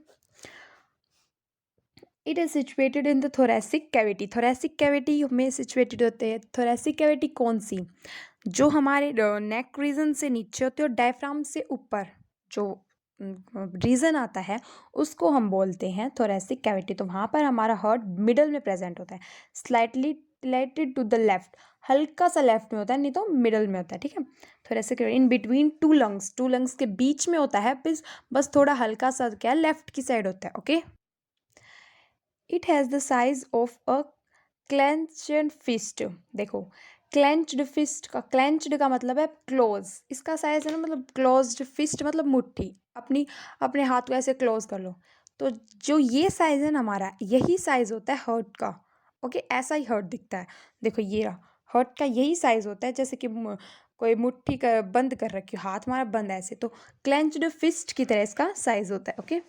it is situated in the thoracic cavity. Thoracic cavity में सिचुएटेड होते हैं। थोरेसिक कैविटी कौन सी? जो हमारे नेक रीजन से नीचे होते हैं और डायफ्राम से ऊपर जो रीजन आता है उसको हम बोलते हैं थोरेसिक कैविटी। तो वहाँ पर हमारा हार्ट मिडल में प्रेजेंट होता है, स्लाइटली टिलेटेड टू द लेफ्ट, हल्का सा लेफ्ट में होता है, नहीं तो मिडल में होता है। ठीक है, thoracic cavity in between two lungs, two lungs के बीच में होता है, बस थोड़ा हल्का सा क्या लेफ्ट की साइड होता है। Okay, it has the size of a clenched fist. देखो, क्लेंच्ड फिस्ट का, क्लेंच्ड का मतलब है क्लोज, इसका साइज है ना, मतलब क्लोज्ड फिस्ट मतलब मुट्ठी, अपने हाथ को ऐसे क्लोज कर लो। तो जो ये साइज है ना हमारा, यही साइज होता है हर्ट का। ओके, ऐसा ही हर्ट दिखता है। देखो ये रहा, हर्ट का यही साइज होता है, जैसे कि कोई मुट्ठी का बंद कर रखी हो, हाथ हमारा बंद है ऐसे, तो क्लेंच्ड फिस्ट की तरह इसका साइज होता है। Okay,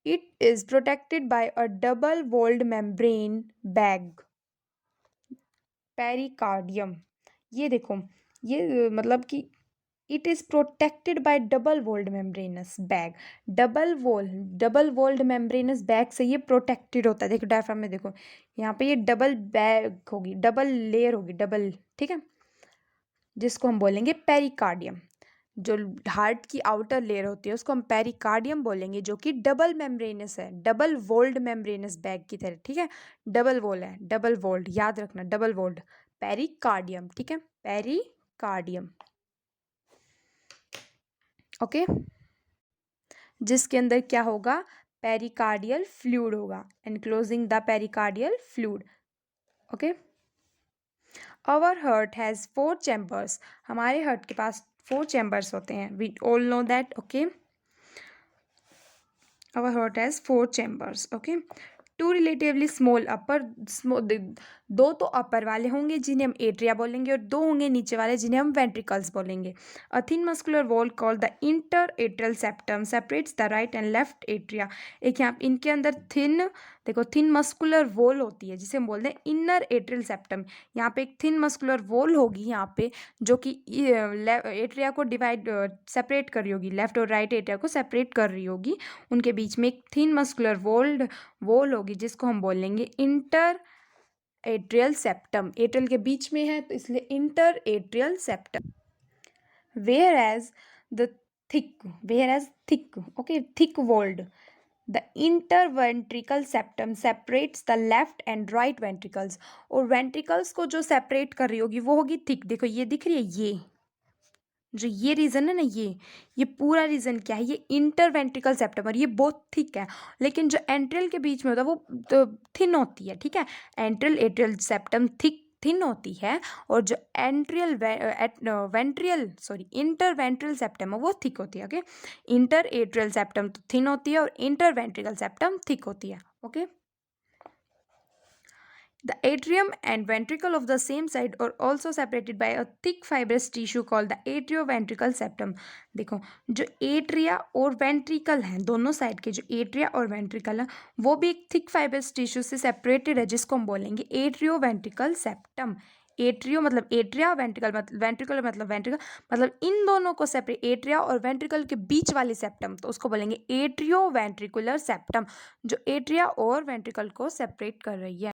it is protected by a double walled membrane bag, pericardium. ये देखो, ये मतलब कि it is protected by double walled membranous bag. Double walled membranous bag से ये प्रोटेक्टेड होता है। देखो डायफ्राम में, देखो यहाँ पे ये डबल बैग होगी, डबल लेयर होगी, डबल। ठीक है, जिसको हम बोलेंगे पेरिकार्डियम। जो हार्ट की आउटर लेयर होती है उसको हम पेरिकार्डियम बोलेंगे, जो कि डबल मेम्ब्रेनस है, डबल वोल्ड मेम्ब्रेनस बैग की तरह। ठीक है, डबल वोल है, डबल वोल्ड, याद रखना, डबल वोल्ड, पेरिकार्डियम। ठीक है, पेरिकार्डियम। ओके, जिसके अंदर क्या होगा, पेरिकार्डियल फ्लूइड होगा, enclosing the pericardial fluid. Okay, our heart has 4 chambers. हमारे हार्ट के पास 4 चैम्बर्स होते हैं, we all know that. Okay, our heart has 4 chambers. Okay, two relatively small upper, दो तो अपर वाले होंगे जिन्हें हम एट्रिया बोलेंगे, और दो होंगे नीचे वाले जिन्हें हम वेंट्रिकल्स बोलेंगे। A thin muscular wall called the inter atrial septum separates the right and left atria. एक यहाँ इनके अंदर थिन, देखो थिन मस्कुलर वॉल होती है जिसे हम बोलते हैं इनर एट्रियल सेप्टम। यहाँ पे एक थिन मस्कुलर वॉल होगी यहाँ पे, जो कि एट्रिया को डिवाइड सेपरेट कर रही होगी, लेफ्ट और राइट एट्रिया को सेपरेट कर रही होगी। उनके बीच में एक थिन मस्कुलर वॉल होगी जिसको हम बोलेंगे इंटर एट्रियल सेप्टम। एट्रियल के बीच में है तो इसलिए inter atrial septum. whereas the thick, okay, thick walled, the interventricle septum separates the left and right ventricles। और ventricles को जो सेपरेट कर रही होगी वो होगी थिक। देखो ये दिख रही है, ये जो ये रीजन है ना, ये पूरा रीजन क्या है, ये इंटरवेंट्रिकल सेप्टम, और ये बहुत थिक है। लेकिन जो एंट्रियल के बीच में होता है वो तो थिन होती है। ठीक है, एंट्रियल एट्रियल सेप्टम थिन होती है, और जो इंटरवेंट्रियल सेप्टम है वो थिक होती है। ओके, इंटर एट्रियल सेप्टम तो थिन होती है और इंटरवेंट्रिकल सेप्टम थिक होती है। Okay, the atrium and ventricle of the same side are also separated by a thick fibrous tissue called the atrioventricle septum। देखो, जो एट्रिया और वेंट्रिकल हैं, दोनों साइड के जो एट्रिया और वेंट्रिकल है वो भी एक थिक फाइब्रस टिश्यू से सेपरेटेड है, जिसको हम बोलेंगे एट्रियोवेंट्रिकल सेप्टम। एट्रियो मतलब एट्रिया, वेंट्रिकल मतलब वेंट्रिकल, मतलब वेंट्रिकल, मतलब इन दोनों को सेपरेट, एट्रिया और वेंट्रिकल के बीच वाली सेप्टम, तो उसको बोलेंगे एट्रियोवेंट्रिकुलर सेप्टम, जो एट्रिया और वेंट्रिकल को सेपरेट कर रही है।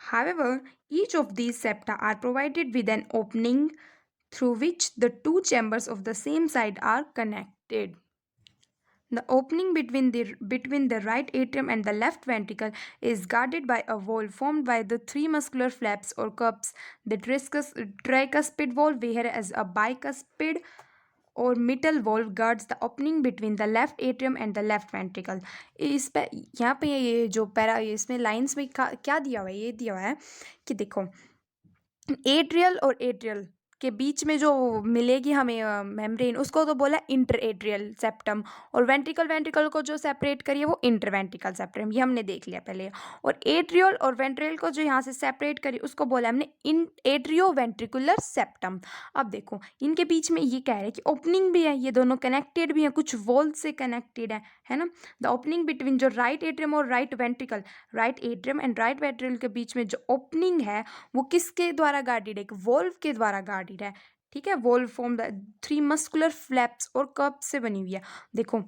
However, each of these septa are provided with an opening through which the two chambers of the same side are connected. The opening between the right atrium and the left ventricle is guarded by a wall formed by the 3 muscular flaps or cups, the tricuspid valve, whereas a bicuspid और middle valve guards the opening between the left atrium and the left ventricle. इस पे यहाँ पे ये जो इसमें lines में क्या दिया हुआ है, ये दिया हुआ है कि देखो एट्रियल और एट्रियल के बीच में जो मिलेगी हमें मेम्ब्रेन, उसको तो बोला इंटरएट्रियल सेप्टम, और वेंट्रिकल को जो सेपरेट करिए वो इंटरवेंट्रिकल सेप्टम, ये हमने देख लिया पहले। और एट्रियल और वेंट्रिकल को जो यहाँ से सेपरेट करी उसको बोला हमने इन एट्रियो वेंट्रिकुलर सेप्टम। अब देखो इनके बीच में ये कह रहे हैं कि ओपनिंग भी है, ये दोनों कनेक्टेड भी हैं, कुछ वॉल से कनेक्टेड है ना। द ओपनिंग बिटवीन जो राइट एट्रियम और right ventricle, right atrium and right ventricle के बीच में जो ओपनिंग है वो किसके द्वारा गार्डेड है, एक वोल्व के द्वारा गार्डेड है। ठीक है, valve form three muscular flaps और कर्व से बनी हुई है। देखो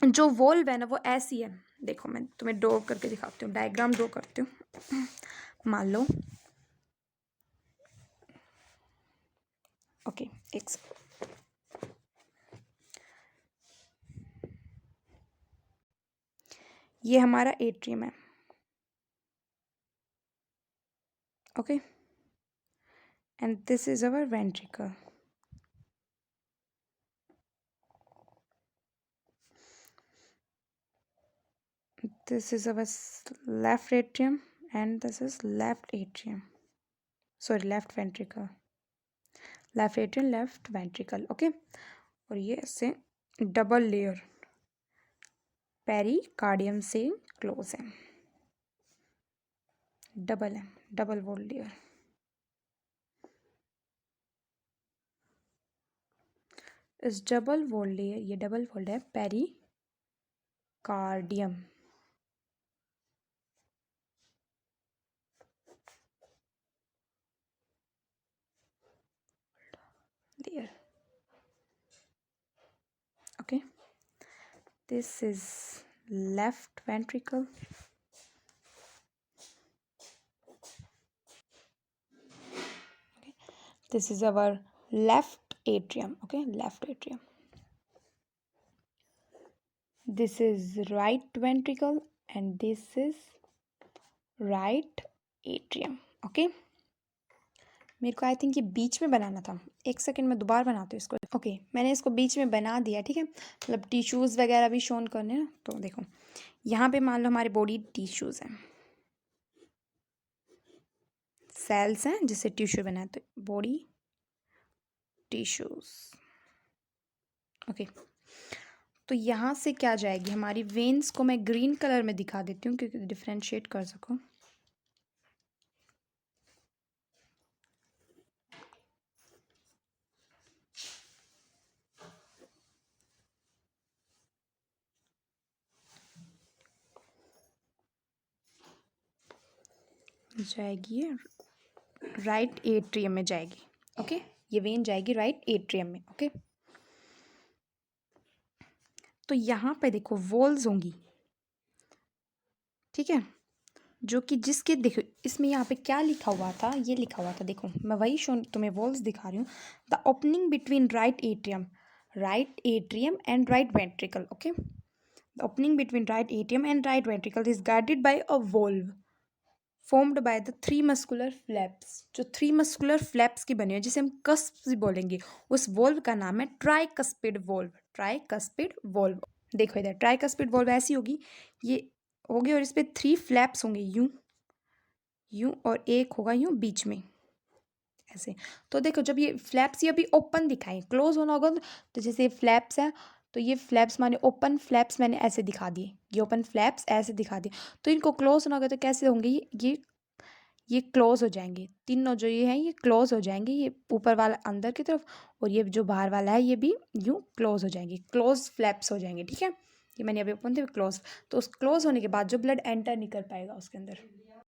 जो वोल्व है ना वो ऐसी है, देखो मैं तुम्हें ड्रॉ करके दिखाती हूँ, डायग्राम ड्रॉ करती हूँ। मान लो ओके, एक ये हमारा एट्रियम है, okay, and this is our ventricle. This is our left atrium and this is left atrium. Sorry, left ventricle. Left atrium, left ventricle. Okay. और ये ऐसे डबल लेयर पेरिकार्डियम से क्लोज है, डबल है, डबल वॉल लेयर। इस double wall layer, ये double wall है pericardium. Layer, okay, this is left ventricle, okay, this is our left atrium, okay, left atrium. This is right ventricle and this is right atrium, okay. मेरे को I think ये बीच में बनाना था, एक second में दोबारा बनाती हूँ इसको। ओके मैंने इसको बीच में बना दिया, ठीक है, मतलब टिश्यूज़ वगैरह भी शोन करने ना। तो देखो यहाँ पे मान लो हमारे बॉडी टिश्यूज़ हैं, सेल्स हैं जिससे टिश्यू बना है, तो बॉडी टिश्यूज़, ओके। तो यहाँ से क्या जाएगी हमारी वेन्स को मैं ग्रीन कलर में दिखा देती हूँ क्योंकि डिफ्रेंशिएट कर सकूँ। जाएगी राइट एट्रियम में जाएगी, ओके, ये वेन जाएगी राइट एट्रियम में, ओके। तो यहाँ पे देखो वॉल्स होंगी, ठीक है, जो कि जिसके देखो इसमें यहाँ पे क्या लिखा हुआ था, ये लिखा हुआ था, देखो मैं वही शो तुम्हें वॉल्स दिखा रही हूँ। The opening between right atrium and right ventricle, okay, the opening between right atrium and right ventricle is guarded by a valve formed by the three muscular flaps, जो थ्री मस्कुलर फ्लैप्स की बनी है जिसे हम cusp बोलेंगे, उस valve का नाम है ट्राइकस्पिड वॉल्व, ट्राइकस्पिड वॉल्व। देखो इधर ट्राइकस्पिड वॉल्व ऐसी होगी, ये होगी और इस पर थ्री फ्लैप्स होंगे, यूं यूं और एक होगा यूं बीच में ऐसे। तो देखो जब ये फ्लैप्स ये अभी ओपन दिखाएं, क्लोज होना होगा तो जैसे ये फ्लैप्स है तो ये फ्लैप्स माने ओपन फ्लैप्स मैंने ऐसे दिखा दिए, ये ओपन फ्लैप्स ऐसे दिखा दिए। तो इनको क्लोज होना होगा तो कैसे होंगे, ये क्लोज हो जाएंगे, तीनों जो ये हैं ये क्लोज हो जाएंगे, ये ऊपर वाला अंदर की तरफ और ये जो बाहर वाला है ये भी यूं क्लोज हो जाएंगे, क्लोज फ्लैप्स हो जाएंगे, ठीक है। ये मैंने अभी ओपन थे क्लोज, तो उस क्लोज होने के बाद जो ब्लड एंटर नहीं कर पाएगा उसके अंदर,